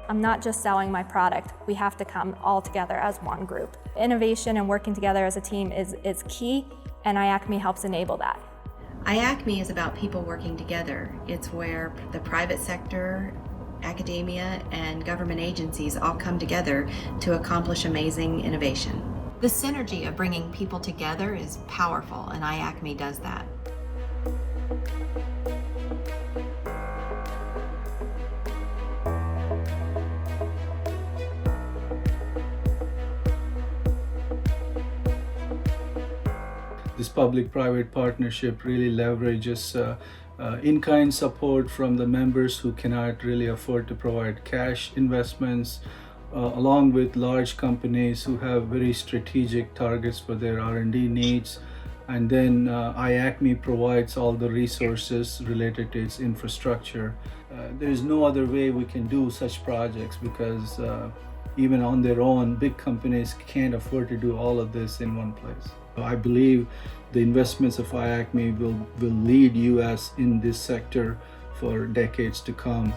I'm not just selling my product, we have to come all together as one group. Innovation and working together as a team is key, and IACMI helps enable that. IACMI is about people working together. It's where the private sector, academia, and government agencies all come together to accomplish amazing innovation. The synergy of bringing people together is powerful, and IACMI does that. This public-private partnership really leverages in-kind support from the members who cannot really afford to provide cash investments, along with large companies who have very strategic targets for their R&D needs. And then IACMI provides all the resources related to its infrastructure. There is no other way we can do such projects because even on their own, big companies can't afford to do all of this in one place. I believe the investments of IACMI will lead US in this sector for decades to come.